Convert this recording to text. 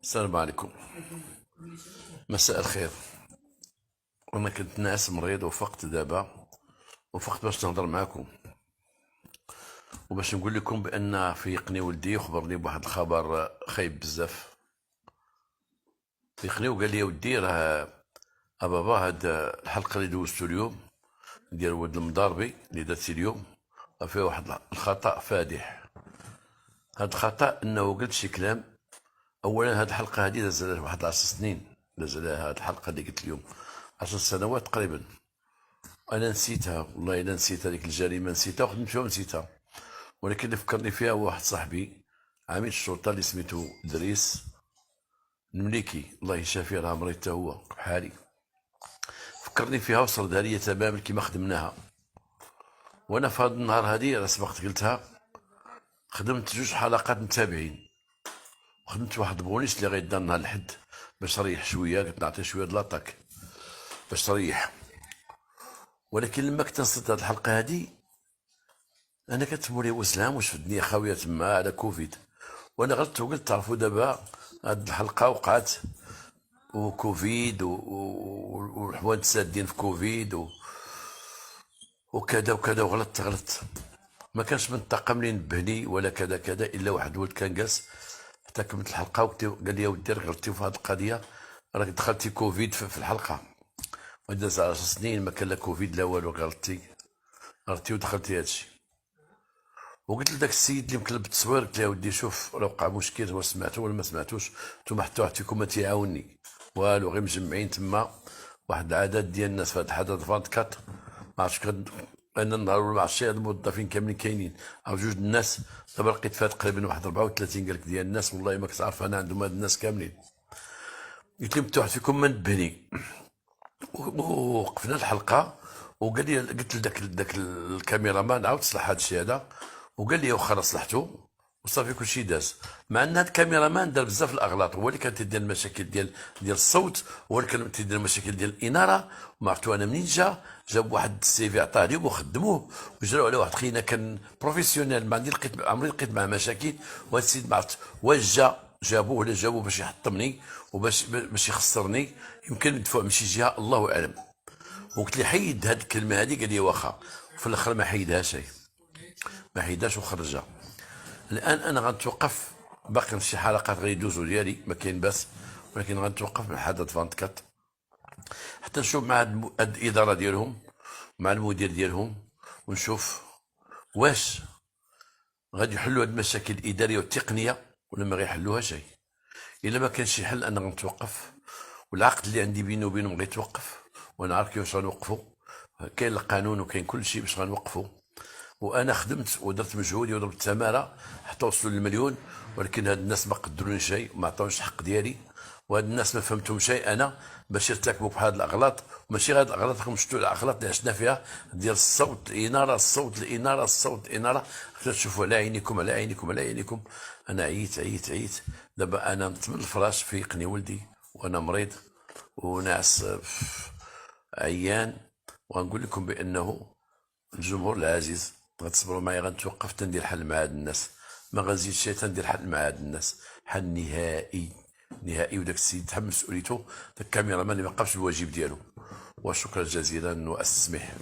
السلام عليكم. مساء الخير. انا كنت ناعس مريض وفقت دابا، وفقت باش نهضر معاكم وباش نقول لكم بان فيقني ولدي وخبرني بواحد الخبر خايب بزاف. فيقني وقال لي ودي راه بابا هاد الحلقه اللي دوزتو اليوم ديال ولد المضاربي اللي درتي اليوم فيه واحد الخطا فادح. هاد الخطا انه قلت شي كلام. اولا هاد الحلقه هادي داز عليها واحد 10 سنين، داز عليها هاد الحلقه اللي قلت اليوم 10 سنوات تقريبا. انا نسيتها والله الا نسيت هذيك الجريمه، نسيتها وخدمت فيها ونسيتها. ولكن اللي فكرني فيها هو واحد صاحبي عميد الشرطه اللي سميتو دريس المليكي، الله يشافيه، راه مريض حتى هو بحالي. فكرني فيها وصردها لي تماما كيما خدمناها. وانا في هذا النهار هادي راه سبقت قلتها، خدمت 2 حلقات متابعين، وخدمت واحد البوليس اللي غيدار نهار الحد باش تريح شويه، قلت نعطيه شويه د لاطاك باش تريح. ولكن لما كنت نصد هاد الحلقه هادي انا كتمولي وسلام واش في الدنيا خاويه تما على كوفيد. وانا غلطت وقلت تعرفوا دابا هاد الحلقه وقعت وكوفيد والحوانت سادين في كوفيد وكذا وكذا، وغلطت. ما كانش من الطاقم اللي نبهني ولا كذا كذا الا واحد الولد كان جالس حتى كملت الحلقه قال لي يا ودي راك غلطتي في هاد القضيه، راك دخلتي كوفيد في الحلقه، وداز 10 سنين ما كان لا كوفيد لا والو، غلطتي ودخلتي هادشي. وقلت لذاك السيد اللي مكلب التصوير، قلت له يا ودي شوف راه وقع مشكل، واش سمعتو ولا ما سمعتوش؟ نتوما حتى واحد فيكم ما تيعاوني والو، غير مجمعين تما واحد العدد ديال الناس في هذا الحدث 24. ما عرفتش انا النهار ولا العشيه الموظفين كاملين كاينين او جوج الناس. دابا لقيت فيها تقريبا واحد 34 قال لك ديال الناس، والله ما كنت عارف انا عندهم هاد الناس كاملين. قلت لهم حتى واحد فيكم ما نبهني. ووقفنا الحلقه وقال لي، قلت لذاك الكاميرامان عاود صلح هذا الشيء هذا، وقال لي واخا صلحته وصافي كلشي داز. مع ان هذا الكاميرامان دار بزاف الاغلاط، هو اللي كان تيدير المشاكل ديال الصوت، هو اللي كان تيدير المشاكل ديال الاناره. وما عرفتو انا منين جاب واحد السيفي عطاه لهم وخدموه وجراو على واحد خينا كان بروفيسيونيل، ما عندي عمري لقيت معاه مشاكل. وهذا السيد ما عرفت واش جابوه ولا جابوه باش يحطمني وباش يخسرني، يمكن مدفوع من شي جهه الله اعلم. وقلت لي حيد هاد الكلمه هذه، قال لي واخا. في الاخر ما حيدهاش، ما حيدهاش وخرجها. الان انا غنتوقف، باقي شي حلقات غيدوزو ديالي ما كاين باس، ولكن غنتوقف من حدث 24 حتى نشوف مع هاد الاداره ديالهم مع المدير ديالهم، ونشوف واش غادي يحلوا هاد المشاكل الاداريه والتقنيه ولا ما غيحلوها شيء. الا ما كانش شي حل انا غنتوقف، والعقد اللي عندي بيني وبينهم غيتوقف، وانا عارف كيفاش غنوقفوا. كاين القانون وكاين كل شيء باش غنوقفوا. وانا خدمت ودرت مجهودي وضربت التماره حتى وصلوا للمليون، ولكن هاد الناس ما قدروني شيء وما عطاونيش الحق ديالي. وهاد الناس ما فهمتهم شيء انا باش يرتكبوا بهاد الاغلاط. وماشي غير الاغلاط، راكم شفتوا الاغلاط اللي عشنا فيها ديال الصوت الاناره، الصوت الاناره. تشوفوا على عينيكم على عينيكم على عينيكم. انا عييت. دابا انا نط من الفراش فيقني ولدي وانا مريض وناعس عيان. وغنقول لكم بانه الجمهور العزيز غتصبروا معايا، غنتوقف تندير حل مع هاد الناس، ما غنزيد شي تندير حل مع هاد الناس، حل نهائي. وداك السيد تحمل مسؤوليته، داك الكاميرا مان اللي ما قامش بالواجب ديالو. وشكرا جزيلا واستسمح.